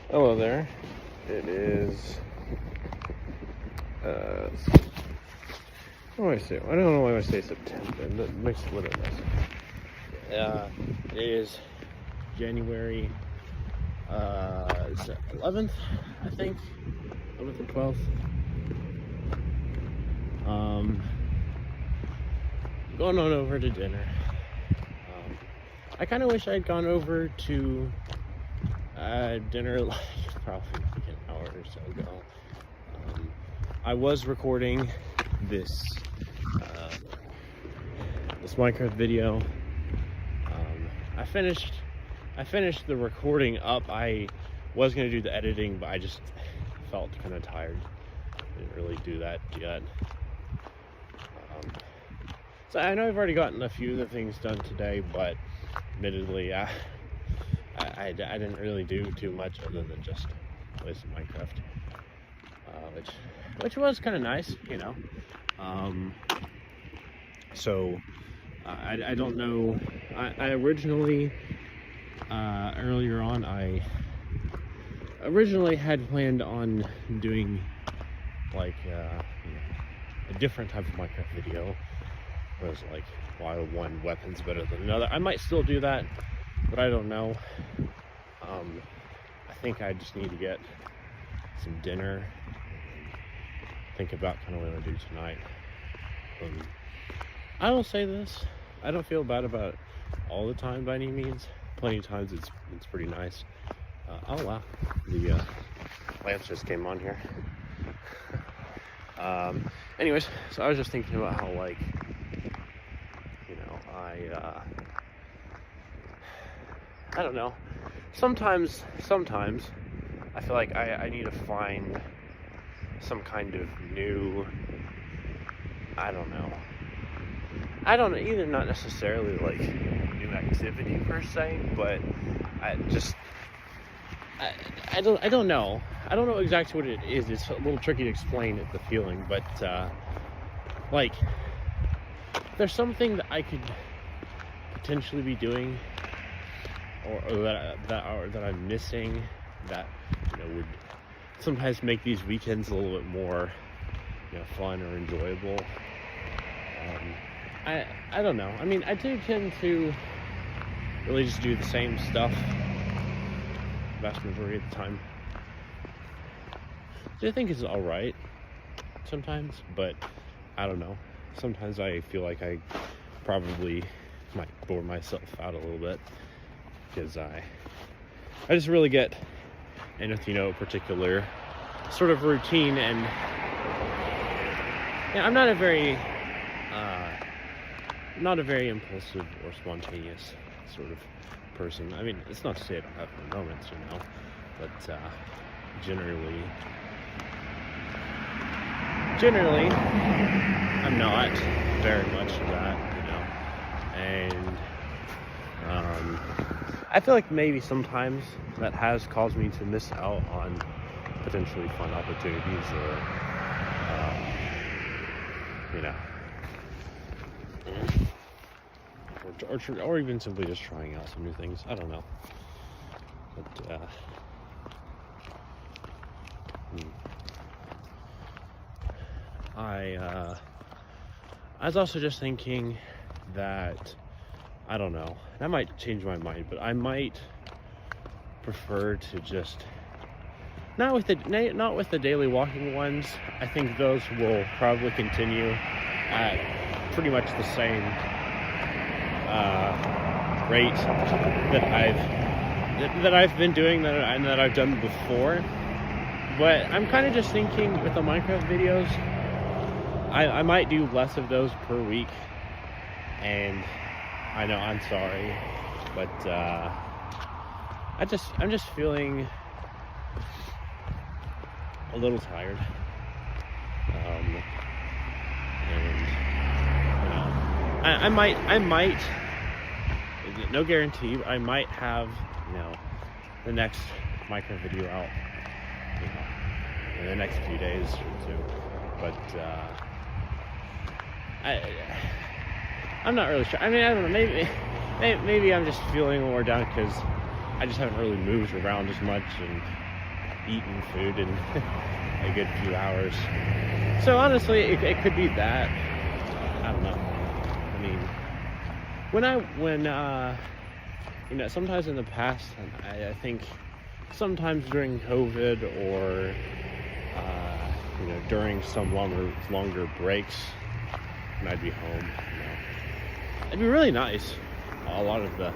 Hello there. It is, what do I say? I don't know why I say September. That makes it a little less. It is January 11th, I think. 11th or 12th. Going on over to dinner. I kind of wish I'd gone over to dinner like probably like an hour or so ago. I was recording this Minecraft video. I finished the recording up. I was gonna do the editing, but I just felt kind of tired. Didn't really do that yet. So I know I've already gotten a few of the things done today, but admittedly, I didn't really do too much other than just play some Minecraft, which was kind of nice, you know. So I don't know. I originally earlier on I originally had planned on doing like a different type of Minecraft video. It was like why one weapon's better than another. I might still do that, but I don't know. I think I just need to get some dinner, think about kind of what I'm gonna do tonight. I will say this, I don't feel bad about it all the time by any means. Plenty of times it's pretty nice. Oh wow, the lamps just came on here. Anyways, so I was just thinking about how, like, you know, I don't know. Sometimes I feel like I need to find some kind of new, I don't know, either not necessarily like new activity per se, but I don't know. I don't know exactly what it is. It's a little tricky to explain the feeling, but like there's something that I could potentially be doing, or that I'm missing, that, you know, would sometimes make these weekends a little bit more, you know, fun or enjoyable. I don't know. I mean, I do tend to really just do the same stuff the vast majority of the time. So I think it's all right sometimes, but I don't know. Sometimes I feel like I probably might bore myself out a little bit, because I just really get into, you know, a particular sort of routine, and yeah, I'm not a very impulsive or spontaneous sort of person. I mean, it's not to say I don't have my moments, you know, but generally I'm not very much of that, you know. And I feel like maybe sometimes that has caused me to miss out on potentially fun opportunities, or you know, or even simply just trying out some new things. I don't know, but I was also just thinking that, I don't know, that might change my mind, but I might prefer to just not with the daily walking ones. I think those will probably continue at pretty much the same rate that I've been doing, that I've done before. But I'm kind of just thinking with the Minecraft videos, I might do less of those per week. And I know, I'm sorry, but I'm just feeling a little tired. And you know, I might, no guarantee, but I might have, you know, the next Minecraft video out, you know, in the next few days or two. But I'm not really sure. I mean, I don't know, maybe I'm just feeling more down because I just haven't really moved around as much, and eaten food in a good few hours. So honestly, it could be that. I don't know. I mean, sometimes in the past, I think sometimes during COVID or during some longer breaks, and I'd be home. It'd be really nice. A lot of the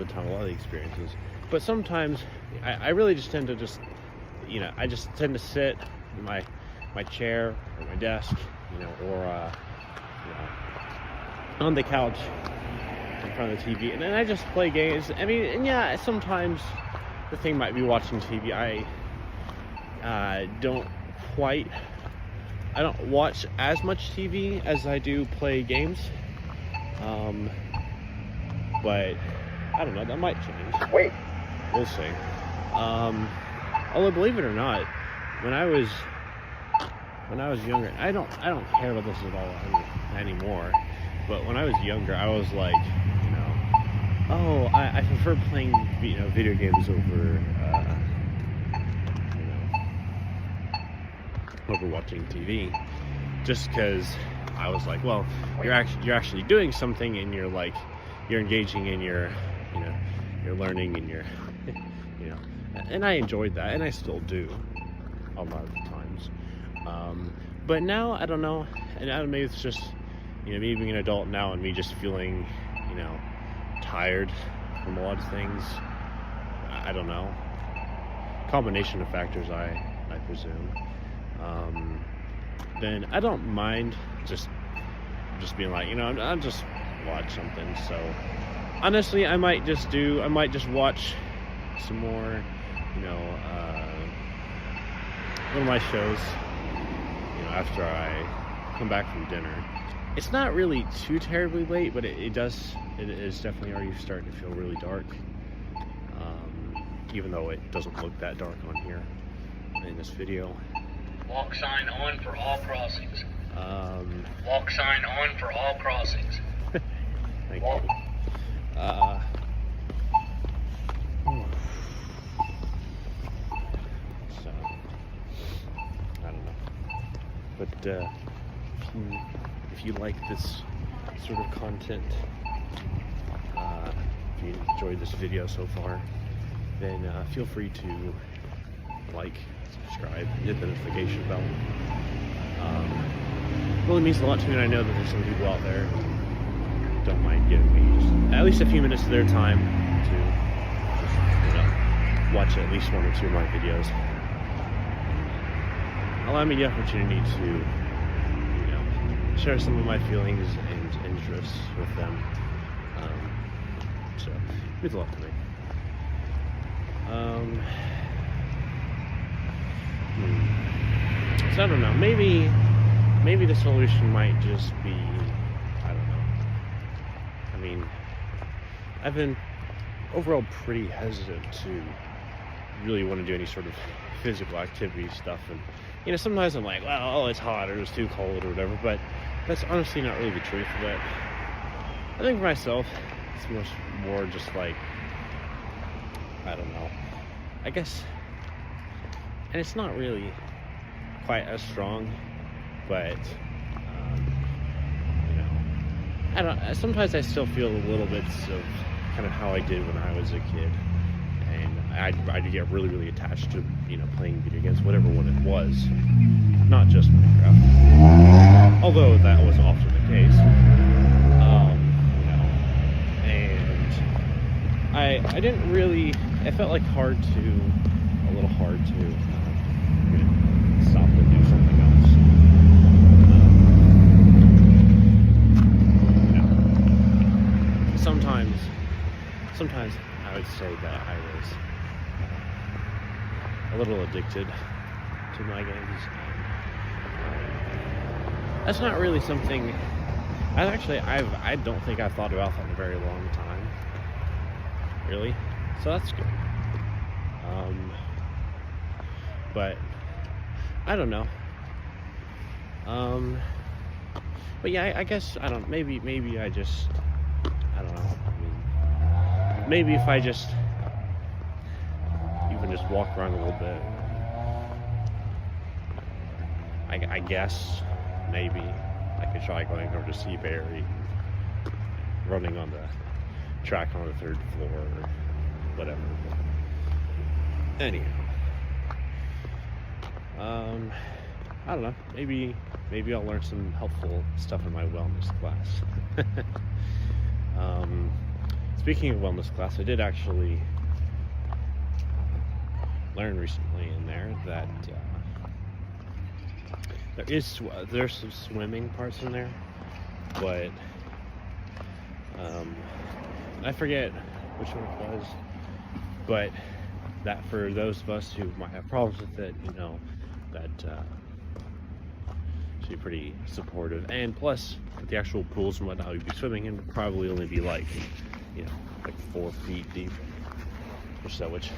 time, a lot of the experiences. But sometimes I really just tend to I just tend to sit in my chair or my desk, or on the couch in front of the TV, and then I just play games. I mean, and yeah, sometimes the thing might be watching TV. I don't watch as much TV as I do play games. But I don't know, that might change. Wait. We'll see. Although, believe it or not, when I was younger, I don't care about this at all anymore. But when I was younger, I was like, I prefer playing video games over watching TV, just because I was like, well, you're actually doing something, and you're engaging in your learning, and and I enjoyed that, and I still do a lot of the times. But now, I don't know, and maybe it's just me being an adult now and me just feeling tired from a lot of things. I don't know, combination of factors, I presume. Then I don't mind just being like, I'll just watch something. So honestly, I might just watch some more, one of my shows, after I come back from dinner. It's not really too terribly late, but it is definitely already starting to feel really dark. Even though it doesn't look that dark on here in this video. Walk sign on for all crossings. Walk sign on for all crossings. Thank you. So, I don't know. But if you like this sort of content, if you enjoyed this video so far, then feel free to like, subscribe, hit the notification bell. It really means a lot to me, and I know that there's some people out there who don't mind giving me just at least a few minutes of their time to just, watch at least one or two of my videos. Allow me the opportunity to share some of my feelings and interests with them. So it means a lot to me. So I don't know, maybe the solution might just be, I don't know. I mean, I've been overall pretty hesitant to really want to do any sort of physical activity stuff, and sometimes I'm like, well, it's hot or it's too cold or whatever, but that's honestly not really the truth of it. I think for myself, it's much more just like, I don't know, I guess, and it's not really quite as strong, but I don't. Sometimes I still feel a little bit of kind of how I did when I was a kid, and I'd get really, really attached to playing video games, whatever one it was, not just Minecraft, although that was often the case. And I didn't really. It felt like a little hard to stop and do something else. Sometimes I would say that I was a little addicted to my games. That's not really something I don't think I've thought about that in a very long time. Really? So that's good. But I don't know. But yeah, I guess I don't. Maybe I just. I don't know. I mean, maybe if I just even just walk around a little bit, I guess maybe I could try going over to Seabury, running on the track on the 3rd floor or whatever. Anyhow, I don't know. Maybe I'll learn some helpful stuff in my wellness class. Speaking of wellness class, I did actually learn recently in there that there's some swimming parts in there, but I forget which one it was, but that for those of us who might have problems with it, you know, that should be pretty supportive. And plus, with the actual pools and whatnot you'd be swimming in would probably only be like, you know, like 4 feet deep or so, which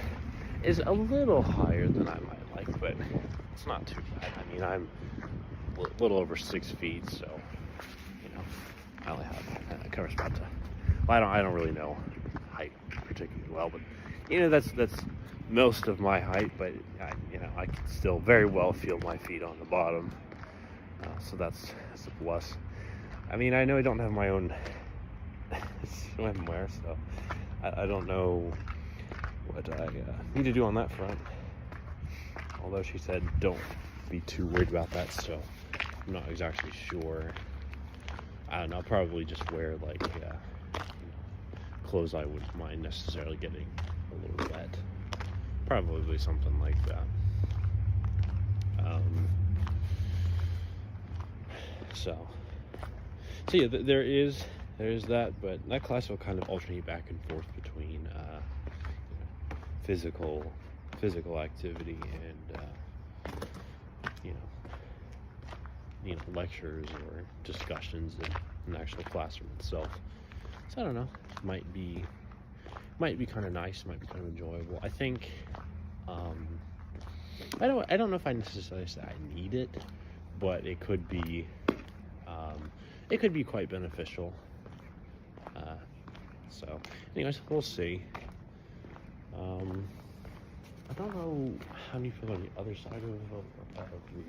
is a little higher than I might like, but it's not too bad. I mean, I'm a little over 6 feet, so, you know, I only have a cover spot to, well, I don't really know height particularly well, but, you know, that's most of my height, but, you know, I can still very well feel my feet on the bottom, so that's a plus. I mean, I know I don't have my own swimwear, so I don't know what I need to do on that front. Although she said don't be too worried about that, so I'm not exactly sure. I don't know, I'll probably just wear like clothes I wouldn't mind necessarily getting a little wet. Probably something like that. So yeah, there is that, but that class will kind of alternate back and forth between physical activity and you know lectures or discussions in the actual classroom itself. So I don't know, might be kind of nice, might be kind of enjoyable. I think I don't know if I necessarily say I need it, but it could be quite beneficial. So anyways, we'll see. I don't know how you feel on the other side of the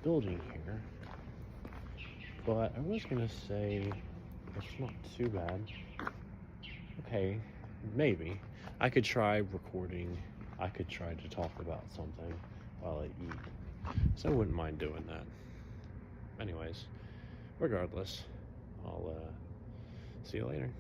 building here, but I was gonna say it's not too bad. Okay, maybe I could try recording. I could try to talk about something while I eat, so I wouldn't mind doing that. Anyways, regardless, I'll see you later.